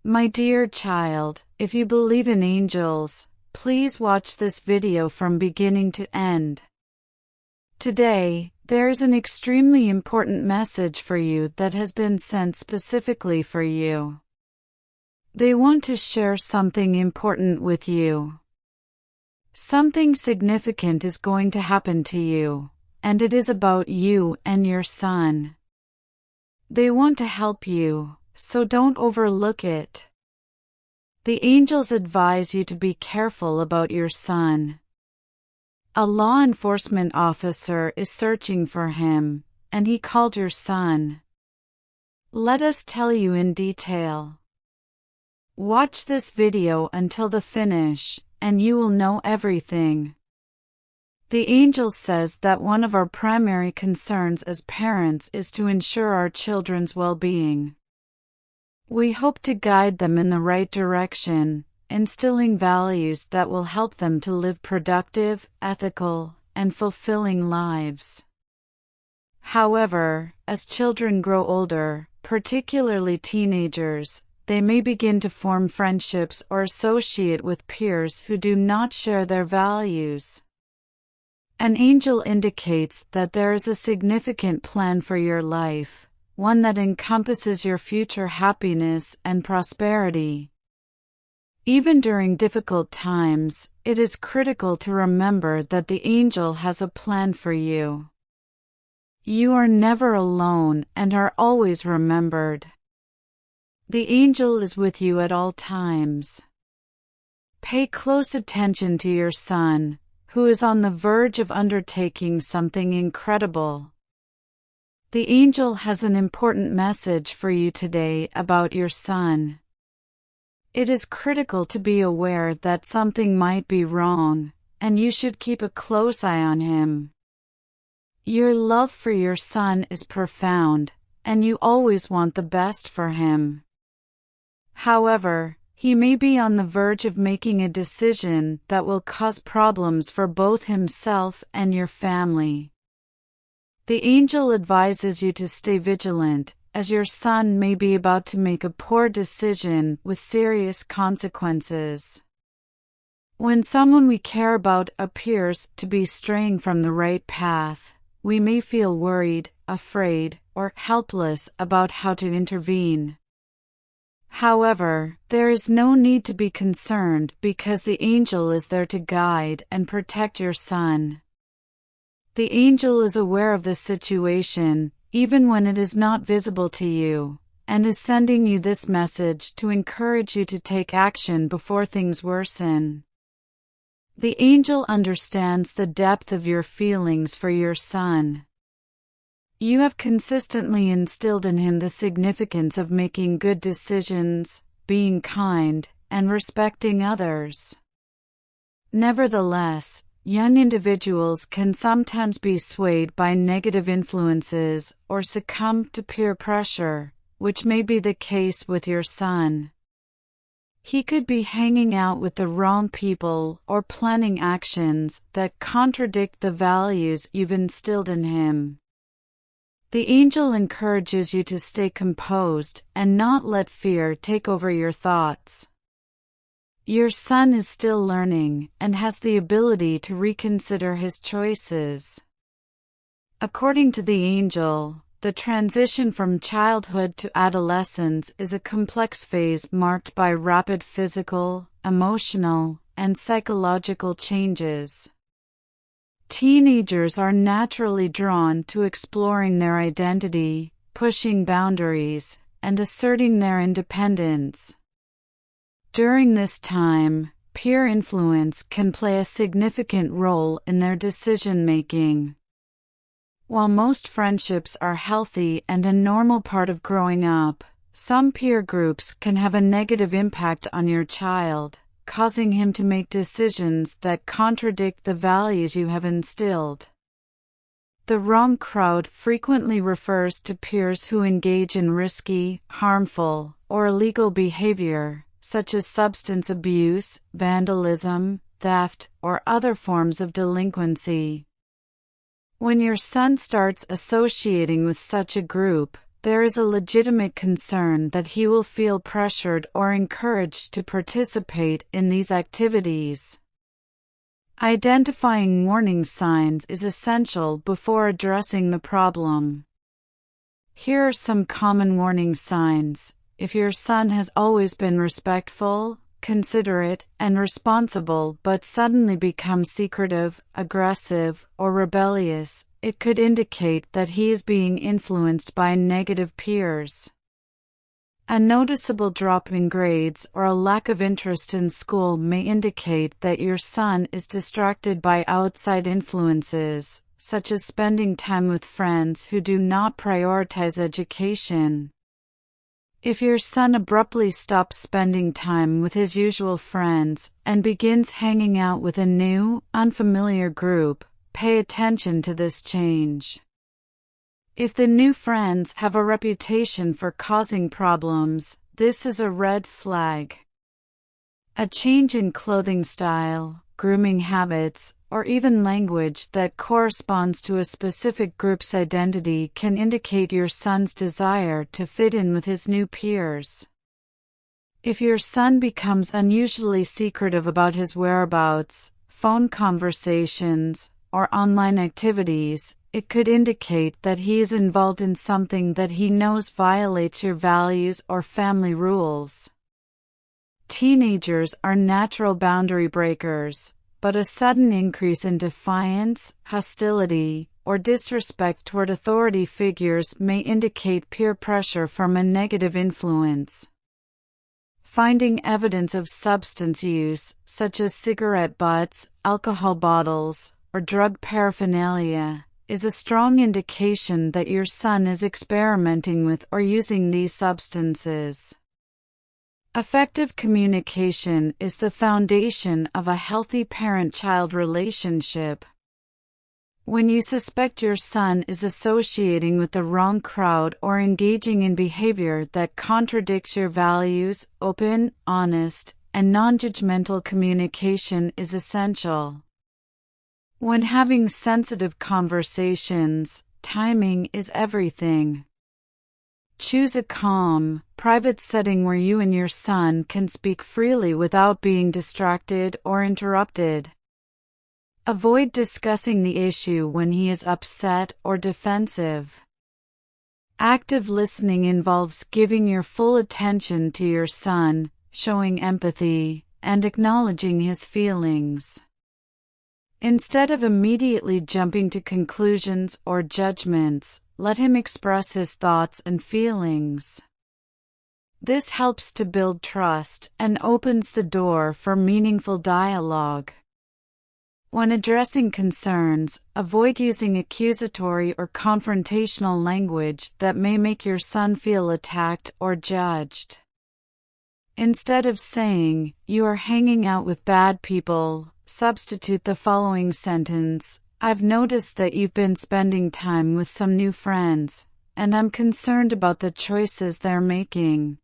My dear child, if you believe in angels, please watch this video from beginning to end. Today, there is an extremely important message for you that has been sent specifically for you. They want to share something important with you. Something significant is going to happen to you, and it is about you and your son. They want to help you, so don't overlook it. The angels advise you to be careful about your son. A law enforcement officer is searching for him, and he called your son. Let us tell you in detail. Watch this video until the finish, and you will know everything. The angel says that one of our primary concerns as parents is to ensure our children's well-being. We hope to guide them in the right direction, instilling values that will help them to live productive, ethical, and fulfilling lives. However, as children grow older, particularly teenagers, they may begin to form friendships or associate with peers who do not share their values. An angel indicates that there is a significant plan for your life, one that encompasses your future happiness and prosperity. Even during difficult times, it is critical to remember that the angel has a plan for you. You are never alone and are always remembered. The angel is with you at all times. Pay close attention to your son, who is on the verge of undertaking something incredible. The angel has an important message for you today about your son. It is critical to be aware that something might be wrong, and you should keep a close eye on him. Your love for your son is profound, and you always want the best for him. However, he may be on the verge of making a decision that will cause problems for both himself and your family. The angel advises you to stay vigilant, as your son may be about to make a poor decision with serious consequences. When someone we care about appears to be straying from the right path, we may feel worried, afraid, or helpless about how to intervene. However, there is no need to be concerned because the angel is there to guide and protect your son. The angel is aware of the situation, even when it is not visible to you, and is sending you this message to encourage you to take action before things worsen. The angel understands the depth of your feelings for your son. You have consistently instilled in him the significance of making good decisions, being kind, and respecting others. Nevertheless, young individuals can sometimes be swayed by negative influences or succumb to peer pressure, which may be the case with your son. He could be hanging out with the wrong people or planning actions that contradict the values you've instilled in him. The angel encourages you to stay composed and not let fear take over your thoughts. Your son is still learning and has the ability to reconsider his choices. According to the angel, the transition from childhood to adolescence is a complex phase marked by rapid physical, emotional, and psychological changes. Teenagers are naturally drawn to exploring their identity, pushing boundaries, and asserting their independence. During this time, peer influence can play a significant role in their decision-making. While most friendships are healthy and a normal part of growing up, some peer groups can have a negative impact on your child, causing him to make decisions that contradict the values you have instilled. The wrong crowd frequently refers to peers who engage in risky, harmful, or illegal behavior, such as substance abuse, vandalism, theft, or other forms of delinquency. When your son starts associating with such a group, there is a legitimate concern that he will feel pressured or encouraged to participate in these activities. Identifying warning signs is essential before addressing the problem. Here are some common warning signs. If your son has always been respectful, considerate, and responsible but suddenly becomes secretive, aggressive, or rebellious, it could indicate that he is being influenced by negative peers. A noticeable drop in grades or a lack of interest in school may indicate that your son is distracted by outside influences, such as spending time with friends who do not prioritize education. If your son abruptly stops spending time with his usual friends and begins hanging out with a new, unfamiliar group, pay attention to this change. If the new friends have a reputation for causing problems, this is a red flag. A change in clothing style, grooming habits, or even language that corresponds to a specific group's identity can indicate your son's desire to fit in with his new peers. If your son becomes unusually secretive about his whereabouts, phone conversations, or online activities, it could indicate that he is involved in something that he knows violates your values or family rules. Teenagers are natural boundary breakers, but a sudden increase in defiance, hostility, or disrespect toward authority figures may indicate peer pressure from a negative influence. Finding evidence of substance use, such as cigarette butts, alcohol bottles, or drug paraphernalia, is a strong indication that your son is experimenting with or using these substances. Effective communication is the foundation of a healthy parent-child relationship. When you suspect your son is associating with the wrong crowd or engaging in behavior that contradicts your values, open, honest, and non-judgmental communication is essential. When having sensitive conversations, timing is everything. Choose a calm, private setting where you and your son can speak freely without being distracted or interrupted. Avoid discussing the issue when he is upset or defensive. Active listening involves giving your full attention to your son, showing empathy, and acknowledging his feelings. Instead of immediately jumping to conclusions or judgments, let him express his thoughts and feelings. This helps to build trust and opens the door for meaningful dialogue. When addressing concerns, avoid using accusatory or confrontational language that may make your son feel attacked or judged. Instead of saying, "You are hanging out with bad people," substitute the following sentence, "I've noticed that you've been spending time with some new friends, and I'm concerned about the choices they're making."